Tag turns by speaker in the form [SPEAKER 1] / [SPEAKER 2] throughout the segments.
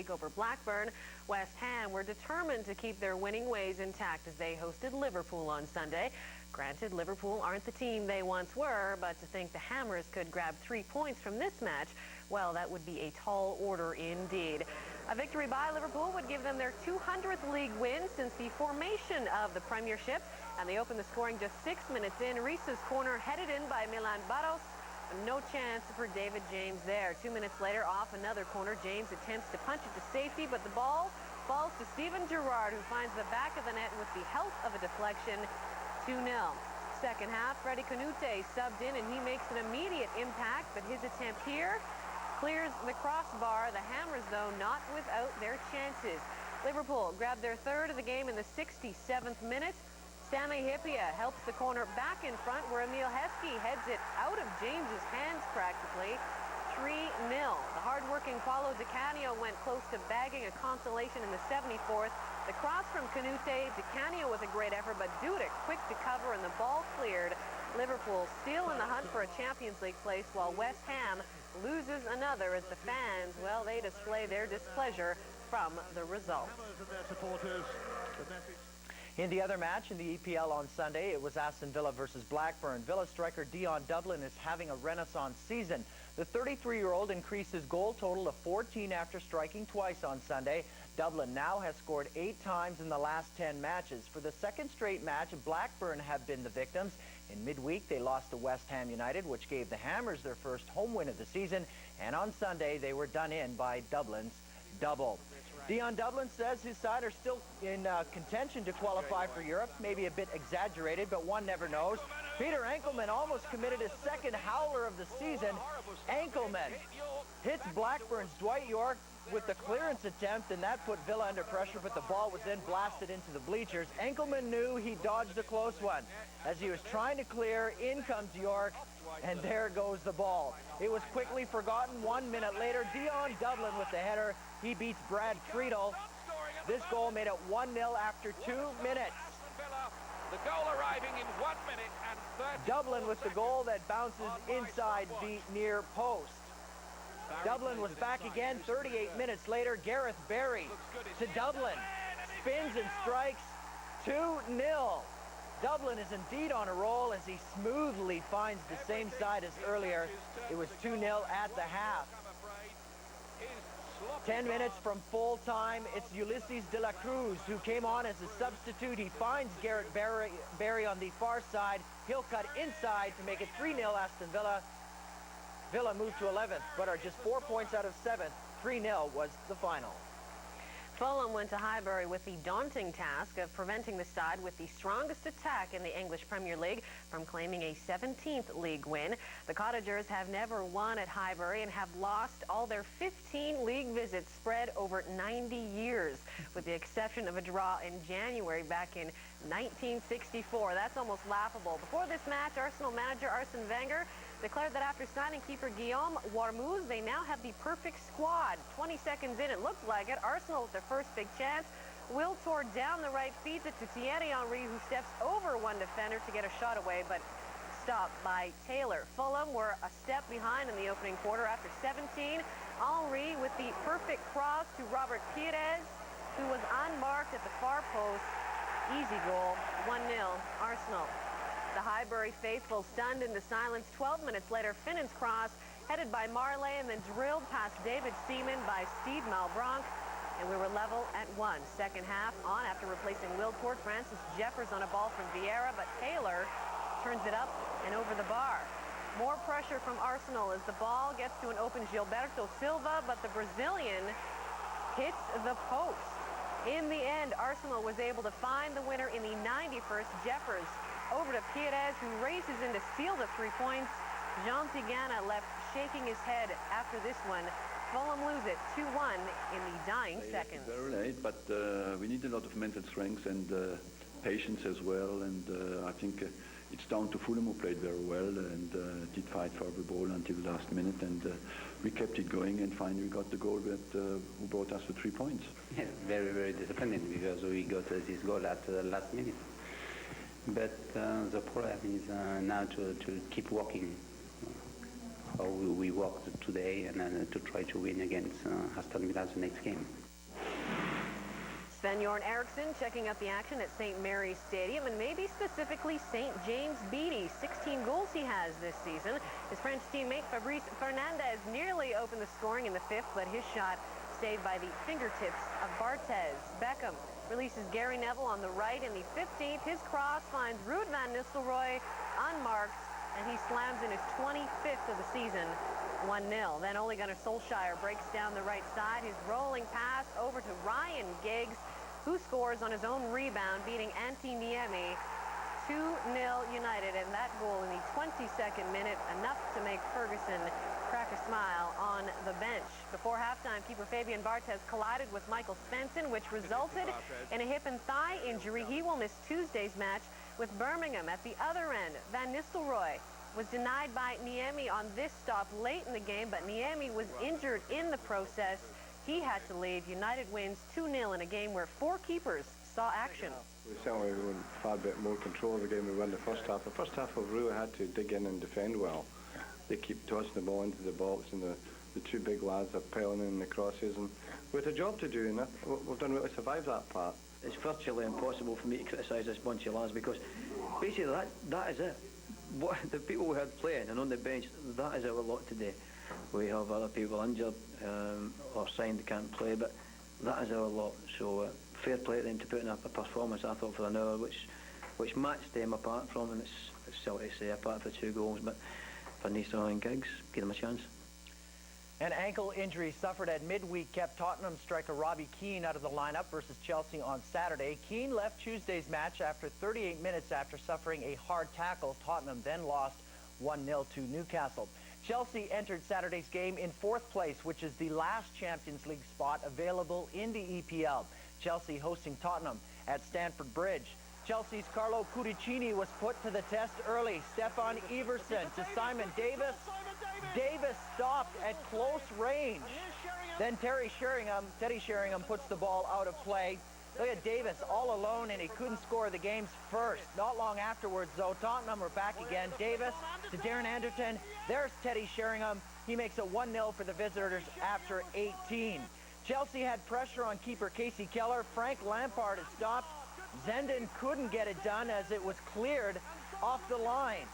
[SPEAKER 1] take over Blackburn. West Ham were determined to keep their winning ways intact as they hosted Liverpool on Sunday. Granted, Liverpool aren't the team they once were, but to think the Hammers could grab 3 points from this match, well, that would be a tall order indeed. A victory by Liverpool would give them their 200th league win since the formation of the Premiership, and they opened the scoring just 6 minutes in. Reese's corner headed in by Milan Barros. No chance for David James there. 2 minutes later, off another corner, James attempts to punch it to safety, but the ball falls to Steven Gerrard, who finds the back of the net with the help of a deflection. 2-0. Second half, Freddie Canute subbed in, and he makes an immediate impact, but his attempt here clears the crossbar. The Hammers, though, not without their chances. Liverpool grabbed their third of the game in the 67th minute. Stanley Hippia helps the corner back in front, where Emil Heskey heads it out of James's hands practically. 3-0. The hard-working Paulo Di Canio went close to bagging a consolation in the 74th. The cross from Canute. Di Canio was a great effort, but Dudek quick to cover, and the ball cleared. Liverpool still in the hunt for a Champions League place, while West Ham loses another as the fans, well, they display their displeasure from the result.
[SPEAKER 2] In the other match in the EPL on Sunday, it was Aston Villa versus Blackburn. Villa striker Dion Dublin is having a renaissance season. The 33-year-old increased his goal total to 14 after striking twice on Sunday. Dublin now has scored 8 times in the last 10 matches. For the second straight match, Blackburn have been the victims. In midweek, they lost to West Ham United, which gave the Hammers their first home win of the season. And on Sunday, they were done in by Dublin's double. Dion Dublin says his side are still in contention to qualify for Europe. Maybe a bit exaggerated, but one never knows. Peter Enkelman almost committed his second howler of the season. Enkelman hits Blackburn's Dwight York with the clearance attempt, and that put Villa under pressure, but the ball was then blasted into the bleachers. Enkelman knew he dodged a close one. As he was trying to clear, in comes York, and there goes the ball. It was quickly forgotten. 1 minute later, Dion Dublin with the header. He beats Brad Friedel. This goal made it 1-0 after 2 minutes.
[SPEAKER 3] The goal arriving in 1 minute and 30.
[SPEAKER 2] Dublin with the goal that bounces inside the near post. Dublin was back again 38 minutes later. Gareth Barry to Dublin. Spins and strikes. 2-0. Dublin is indeed on a roll as he smoothly finds the same side as earlier. It was 2-0 at the half. 10 minutes from full time, it's Ulysses de la Cruz who came on as a substitute. He finds Gareth Barry on the far side. He'll cut inside to make it 3-0 Aston Villa. Villa moved to 11th, but are just 4 points out of 7th. 3-0 was the final.
[SPEAKER 1] Fulham went to Highbury with the daunting task of preventing the side with the strongest attack in the English Premier League from claiming a 17th league win. The Cottagers have never won at Highbury and have lost all their 15 league visits spread over 90 years, with the exception of a draw in January back in 1964. That's almost laughable. Before this match, Arsenal manager Arsene Wenger declared that after signing keeper Guillaume Warmuz, they now have the perfect squad. 20 seconds in, it looks like it. Arsenal with their first big chance. Will tore down the right, feeds it to Thierry Henry, who steps over one defender to get a shot away, but stopped by Taylor. Fulham were a step behind in the opening quarter after 17. Henry with the perfect cross to Robert Pires, who was unmarked at the far post. Easy goal, 1-0 Arsenal. The Highbury faithful stunned into silence. 12 minutes later, Finnan's cross headed by Marley and then drilled past David Seaman by Steve Malbranc, and we were level at 1. Second half on after replacing Wilcourt. Francis Jeffers on a ball from Vieira, but Taylor turns it up and over the bar. More pressure from Arsenal as the ball gets to an open Gilberto Silva, but the Brazilian hits the post. In the end, Arsenal was able to find the winner in the 91st. Jeffers over to Pires, who races in to seal the 3 points. Jean Tigana left shaking his head after this one. Fulham lose it 2-1 in the dying seconds.
[SPEAKER 4] Very late, but we need a lot of mental strength and patience as well. And I think it's down to Fulham, who played very well and did fight for every ball until the last minute. And we kept it going and finally got the goal that who brought us to 3 points.
[SPEAKER 5] Yeah, very, very disappointing because we got this goal at the last minute. But the problem is now to keep working how we worked today and to try to win against Aston Villa the next game.
[SPEAKER 1] Sven-Göran Eriksson checking out the action at St. Mary's Stadium, and maybe specifically St. James Beattie. 16 goals he has this season. His French teammate Fabrice Fernandez nearly opened the scoring in the 5th, but his shot saved by the fingertips of Barthez. Beckham releases Gary Neville on the right in the 15th. His cross finds Ruud van Nistelrooy unmarked, and he slams in his 25th of the season. 1-0. Then Ole Gunnar Solskjaer breaks down the right side. His rolling pass over to Ryan Giggs, who scores on his own rebound, beating Antti Niemi. 2-0 United, and that goal in the 22nd minute, enough to make Ferguson crack a smile on the bench. Before halftime, keeper Fabian Barthez collided with Michael Svensson, which resulted in a hip and thigh injury. He will miss Tuesday's match with Birmingham. At the other end, Van Nistelrooy was denied by Niemi on this stop late in the game, but Niemi was injured in the process. He had to leave. United wins 2-0 in a game where 4 keepers saw action.
[SPEAKER 6] We certainly were far bit more control of the game. We won the first half. The first half of really had to dig in and defend well. They keep tossing the ball into the box, and the 2 big lads are piling in the crosses, and we had a job to do, and we've done well to survive that part.
[SPEAKER 7] It's virtually impossible for me to criticise this bunch of lads, because basically that is it. What the people we had playing and on the bench, that is our lot today. We have other people injured or signed they can't play, but that is our lot. So fair play to them to put in a performance, I thought, for an hour, which matched them apart from, and it's silly to say, apart from 2 goals, but for Nistelrooy and Giggs, give them a chance.
[SPEAKER 2] An ankle injury suffered at midweek kept Tottenham striker Robbie Keane out of the lineup versus Chelsea on Saturday. Keane left Tuesday's match after 38 minutes after suffering a hard tackle. Tottenham then lost 1-0 to Newcastle. Chelsea entered Saturday's game in 4th place, which is the last Champions League spot available in the EPL. Chelsea hosting Tottenham at Stamford Bridge. Chelsea's Carlo Cudicini was put to the test early. Stefan Everson to Simon Davis. Davis stopped at close range. Then Teddy Sheringham puts the ball out of play. Look at Davis all alone, and he couldn't score the game's first. Not long afterwards, though, Tottenham were back again. Davis to Darren Anderton. There's Teddy Sheringham. He makes it 1-0 for the visitors after 18. Chelsea had pressure on keeper Casey Keller. Frank Lampard had stopped. Zenden couldn't get it done as it was cleared off the line.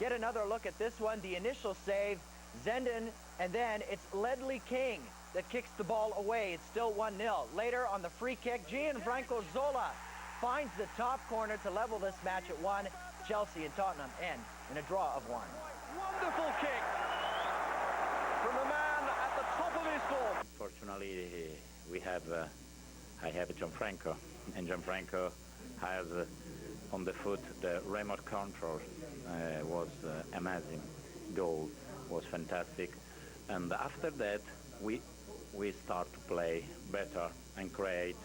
[SPEAKER 2] Get another look at this one. The initial save, Zenden, and then it's Ledley King that kicks the ball away. It's still 1-0. Later on the free kick, Gianfranco Zola finds the top corner to level this match at 1. Chelsea and Tottenham end in a draw of 1.
[SPEAKER 3] Wonderful kick from the man at the top of his form.
[SPEAKER 8] Fortunately, I have Gianfranco, and Gianfranco has on the foot the remote control. Was amazing. Goal was fantastic, and after that we start to play better and create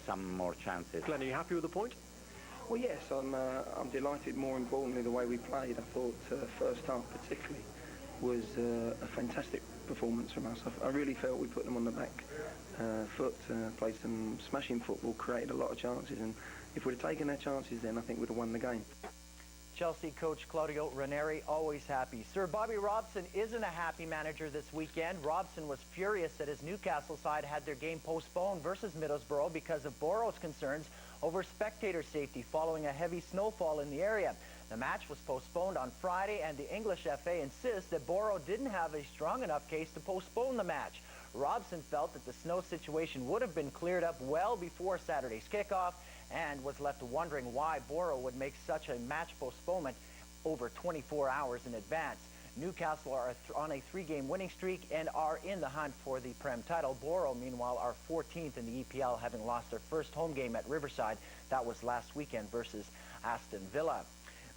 [SPEAKER 8] some more chances.
[SPEAKER 3] Glenn, are you happy with the point?
[SPEAKER 9] Well, yes, I'm delighted. More importantly, the way we played. I thought first half particularly was a fantastic performance from us. I really felt we put them on the back foot, played some smashing football, created a lot of chances, and if we'd have taken our chances then I think we'd have won the game.
[SPEAKER 2] Chelsea coach Claudio Ranieri always happy. Sir Bobby Robson isn't a happy manager this weekend. Robson was furious that his Newcastle side had their game postponed versus Middlesbrough because of Boro's concerns over spectator safety following a heavy snowfall in the area. The match was postponed on Friday, and the English FA insists that Boro didn't have a strong enough case to postpone the match. Robson felt that the snow situation would have been cleared up well before Saturday's kickoff, and was left wondering why Boro would make such a match postponement over 24 hours in advance. Newcastle are on a 3-game winning streak and are in the hunt for the Prem title. Boro, meanwhile, are 14th in the EPL, having lost their first home game at Riverside. That was last weekend versus Aston Villa.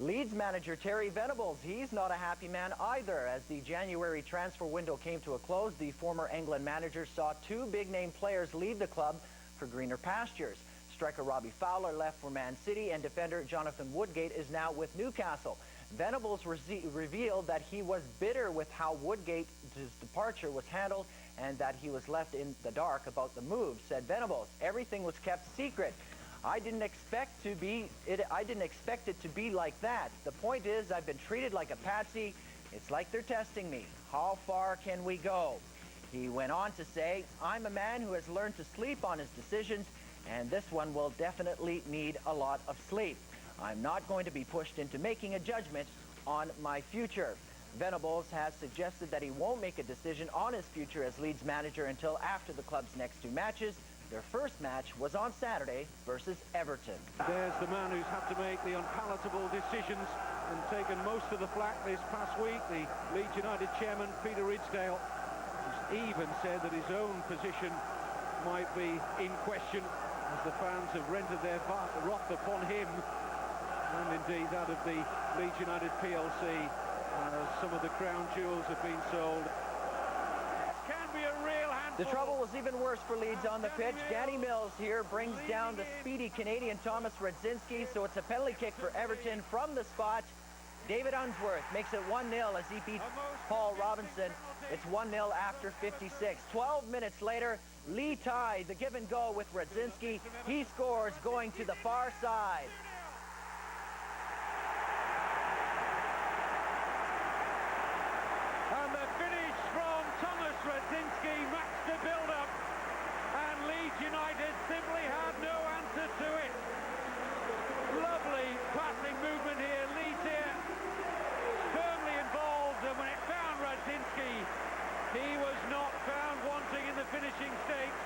[SPEAKER 2] Leeds manager Terry Venables, he's not a happy man either. As the January transfer window came to a close, the former England manager saw 2 big-name players leave the club for greener pastures. Striker Robbie Fowler left for Man City, and defender Jonathan Woodgate is now with Newcastle. Venables revealed that he was bitter with how Woodgate's departure was handled and that he was left in the dark about the move. Said Venables, "Everything was kept secret. I didn't expect it to be like that. The point is, I've been treated like a patsy. "It's like they're testing me. How far can we go?" He went on to say, "I'm a man who has learned to sleep on his decisions, and this one will definitely need a lot of sleep. I'm not going to be pushed into making a judgment on my future." Venables has suggested that he won't make a decision on his future as Leeds manager until after the club's next two matches. Their first match was on Saturday versus Everton.
[SPEAKER 3] There's the man who's had to make the unpalatable decisions and taken most of the flack this past week, the Leeds United chairman, Peter Ridsdale, who's even said that his own position might be in question as the fans have rendered their wrath upon him and indeed that of the Leeds United PLC. Some of the crown jewels have been sold. Can be a real handful.
[SPEAKER 2] The trouble was even worse for Leeds on the pitch. Danny Mills here brings down the speedy Canadian Thomas Radzinski, so it's a penalty kick for Everton from the spot. David Unsworth makes it 1-0 as he beats Paul Robinson. It's 1-0 after 56. 12 minutes later, Lee tied the give and go with Radzinski. He scores going to the far side.
[SPEAKER 3] And the finish from Thomas Radzinski matched the build-up, and Leeds United simply had no answer to it. Lovely passing movement here. Leeds here firmly involved, and when it found Radzinski, he was not found wanting in the finishing stakes.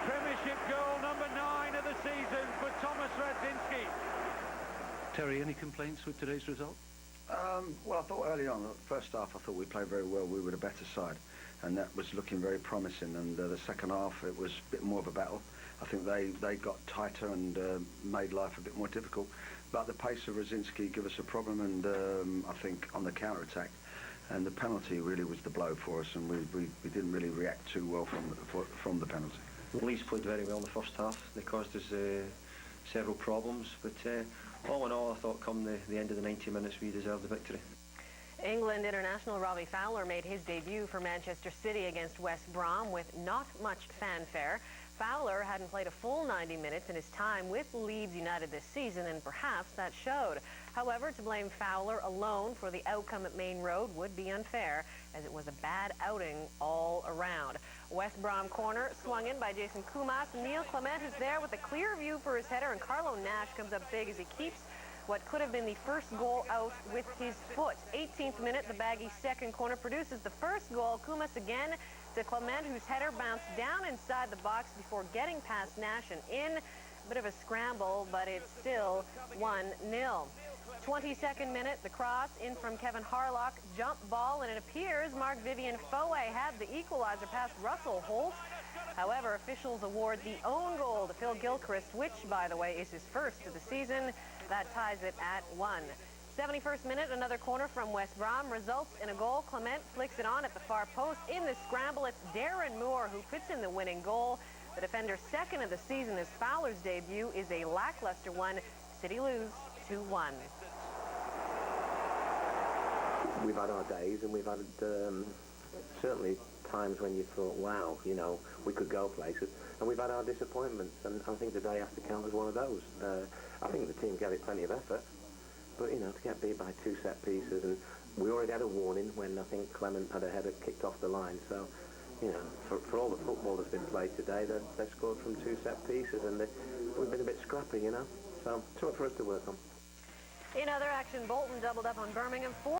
[SPEAKER 3] Premiership goal number 9 of the season for Thomas Radzinski.
[SPEAKER 10] Terry, any complaints with today's result?
[SPEAKER 11] Well, I thought early on, the first half, I thought we played very well. We were the better side, and that was looking very promising. And the second half, it was a bit more of a battle. I think they got tighter and made life a bit more difficult. But the pace of Radzinski gave us a problem, and I think on the counter-attack, and the penalty really was the blow for us, and we didn't really react too well from the penalty.
[SPEAKER 7] Leeds played very well in the first half. They caused us several problems, but all in all, I thought come the end of the 90 minutes, we deserved the victory.
[SPEAKER 1] England international Robbie Fowler made his debut for Manchester City against West Brom with not much fanfare. Fowler hadn't played a full 90 minutes in his time with Leeds United this season, and perhaps that showed. However, to blame Fowler alone for the outcome at Main Road would be unfair, as it was a bad outing all around. West Brom corner swung in by Jason Kumas. Neil Clement is there with a clear view for his header, and Carlo Nash comes up big as he keeps what could have been the first goal out with his foot. 18th minute, the Baggies' second corner produces the first goal. Kumas again to Clement, whose header bounced down inside the box before getting past Nash and in. A bit of a scramble, but it's still 1-0. 22nd minute, the cross in from Kevin Harlock, jump ball, and it appears Marc-Vivien Foe had the equalizer past Russell Holt. However, officials award the own goal to Phil Gilchrist, which, by the way, is his first of the season. That ties it at 1. 71st minute, another corner from West Brom results in a goal. Clement flicks it on at the far post. In the scramble, it's Darren Moore who puts in the winning goal. The defender's second of the season as Fowler's debut is a lackluster one. City lose 2-1.
[SPEAKER 12] We've had our days, and we've had certainly times when you thought, wow, you know, we could go places. And we've had our disappointments, and I think today has to count as one of those. I think the team gave it plenty of effort, but, you know, to get beat by 2 set pieces, and we already had a warning when I think Clement had a header kicked off the line. So, you know, for all the football that's been played today, they've scored from 2 set pieces, and we've been a bit scrappy, you know. So, something for us to work on.
[SPEAKER 1] In other action, Bolton doubled up on Birmingham.